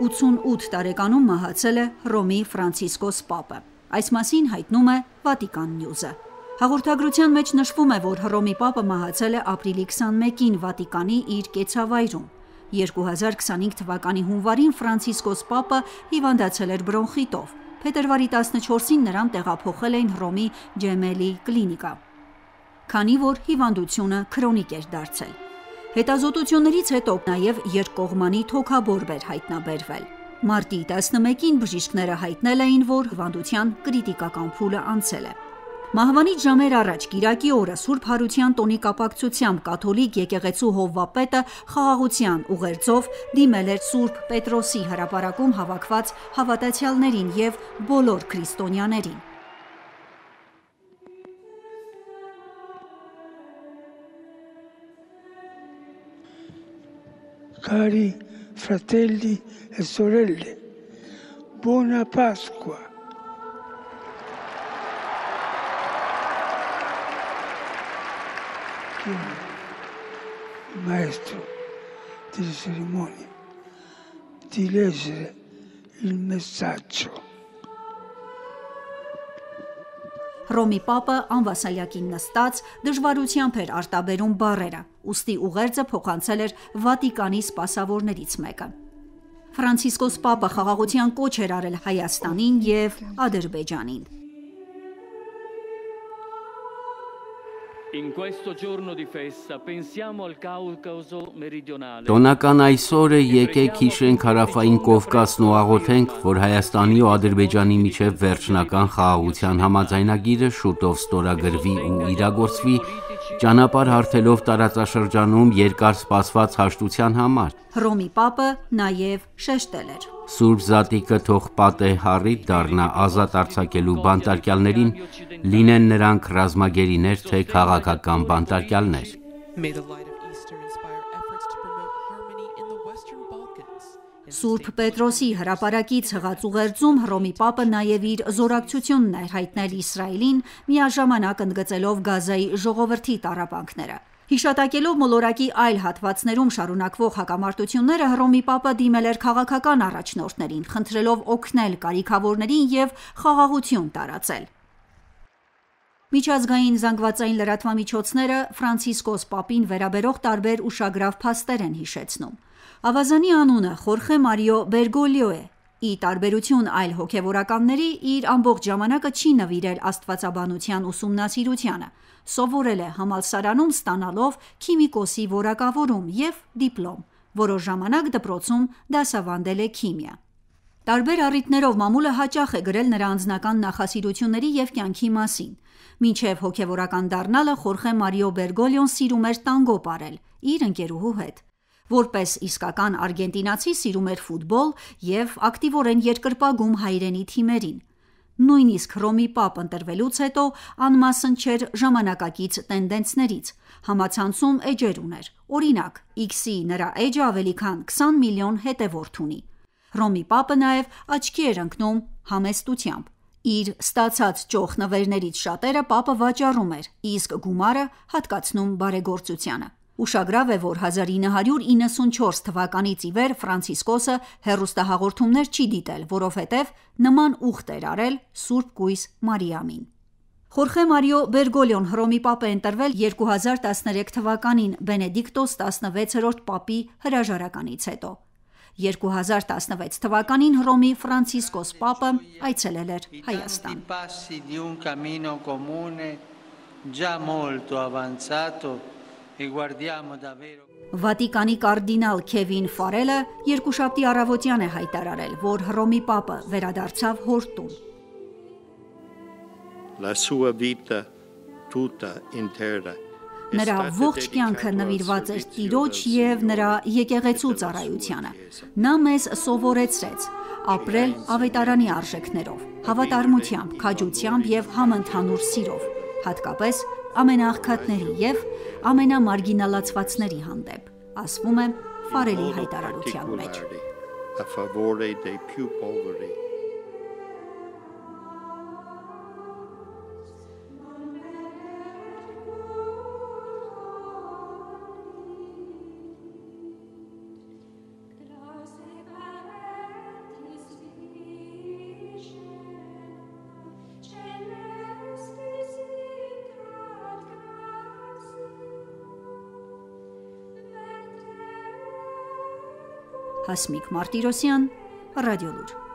88 տարեկանում մահացել է Հռոմի Ֆրանցիսկոս Պապը։ Այս մասին հայտնում է Վատիկան Նյուզը։ Հաղորդագրության մեջ նշվում է, որ Հռոմի Պապը մահացել է ապրիլի 21-ին Վատիկանի իր կեցավայրում։ 2025 թվականի հունվարին Ֆրանցիսկոս Պապը հիվանդացել էր բրոնխիտով։ Փետրվարի 14-ին նրան տեղափոխել էին Հռոմի Ջեմելի կլինիկա, քանի որ հիվանդությունը քրոնիկ էր դարձել։ Հետազոտություններից հետո նաև երկկողմանի թոքաբորբ էր հայտնաբերվել։ Մարտի 11-ին բժիշկները հայտնել էին, որ հիվանդության կրիտիկական փուլը անցել է։ Մահվանից ժամեր առաջ կիրակի օրը Սուրբ Հարության տոնի կապակցությամբ կաթոլիկ եկեղեցու հովվապետը խաղաղության ուղերձով դիմել էր Սուրբ Պետրոսի հրապարակում հավաքված հավատացյալներին և բոլոր քրիստոնյաներին։ Cari fratelli e sorelle, buona Pasqua. Il maestro delle cerimonie di leggere il messaggio. Հռոմի Պապը անվասալյակին նստած դժվարությամբ էր արտաբերում բառերը, ուստի ուղերձը փոխանցել էր Վատիկանի սպասավորներից մեկը։ Ֆրանցիսկոս Պապը խաղաղության կոչ էր արել Հայաստանին և Ադրբեջանին։ Տոնական այսօրը եկեք հիշենք Հարավային Կովկասն ու աղոթենք, որ Հայաստանի ու Ադրբեջանի միջև վերջնական խաղաղության համաձայնագիրը շուտով ստորագրվի ու իրագործվի, ճանապարհ հարթելով տարածաշրջանում երկար սպասված հաշտության համար։ Հռոմի Պապը նաև շեշտել էր. Սուրբ Զատիկը թող պատեհ առիթ դառնա ազատ արձակելու բանտարկյալներին, լինեն նրանք ռազմագերիներ, թե քաղաքական բանտարկյալներ։ Սուրբ Պետրոսի հրապարակից հղած ուղերձում Հռոմի Պապը նաև իր զորակցությունն էր հայտնել Իսրայելին, միաժամանակ ընդգծելով Գազայի ժողովրդի տառապանքները։ Հիշատակելով մոլորակի այլ հատվածներում շարունակվող հակամարտությունները, Հռոմի Պապը դիմել էր քաղաքական առաջնորդներին, խնդրելով օգնել կարիքավորներին և խաղաղություն տարածել։ Միջազգային զանգվածային լրատվամիջոցները Ֆրանցիսկոս Պապին վերաբերող տարբեր ուշագրավ փաստեր են հիշեցնում։ Ավազանի անունը Խորխե Մարիո Բերգոլիո է։ Ի տարբերություն այլ հոգևորականների, իր ամբողջ ժամանակը չի նվիրել աստվածաբանության ուսումնասիրությանը։ Սովորել է համալսարանում, ստանալով քիմիկոսի որակավորում և դիպլոմ, որոշ ժամանակ դպրոցում դասավանդել է քիմիա։ Տարբեր առիթներով մամուլը հաճախ է գրել նրա անձնական նախասիրությունների և կյանքի մասին։ Մինչև հոգևորական դառնալը Խորխե Մարիո Բերգոլիոն սիրում էր տանգո պարել իր ընկերուհու հետ։ Որպես իսկական արգենտինացի սիրում էր ֆուտբոլ և ակտիվորեն երկրպագում հայրենի թիմերին։ Նույնիսկ Հռոմի Պապ ընտրվելուց հետո անմասն չէր ժամանակակից տենդենցներից, համացանցում էջեր ուներ։ Օրինակ, X-ի նրա էջը ավելի քան 20 միլիոն հետևորդ ունի։ Հռոմի Պապը նաև աչքի էր ընկնում համեստությամբ։ Իր ստացած ճոխ նվերներից շատերը Պապը վաճառում էր, իսկ գումարը հատկացնում բարեգործությանը։ Ուշագրավ է, որ 1994 թվականից ի վեր Ֆրանցիսկոսը հեռուստահաղորդումներ չի դիտել, որովհետև նման ուխտ էր արել Սուրբ Կույս Մարիամին։ Խորխե Մարիո Բերգոլիոն Հռոմի Պապ է ընտրվել 2013 թվականին Բենեդիկտոս 16-րդ Պապի հրաժարականից հետո։ 2016 թվականին Հռոմի Ֆրանցիսկոս Պապը այցելել էր Հայաստան։ Վատիկանի կարդինալ Քևին Ֆարելը երկուշաբթի առավոտյան է հայտարարել, որ Հռոմի Պապը վերադարձավ հոր տուն։ Նրա ողջ կյանքը նվիրված էր Տիրոջ և նրա եկեղեցու ծառայությանը։ Նա մեզ սովորեցրեց ապրել ավետարանի արժեքներով, հավատարմությամբ, քաջությամբ և համընդհանուր սիրով, հատկապես ամենաաղքատների և ամենամարգինալացվածների հանդեպ, ասվում է Ֆարելի հայտարարության մեջ։ Հասմիկ Մարտիրոսյան, Ռադիոլուր։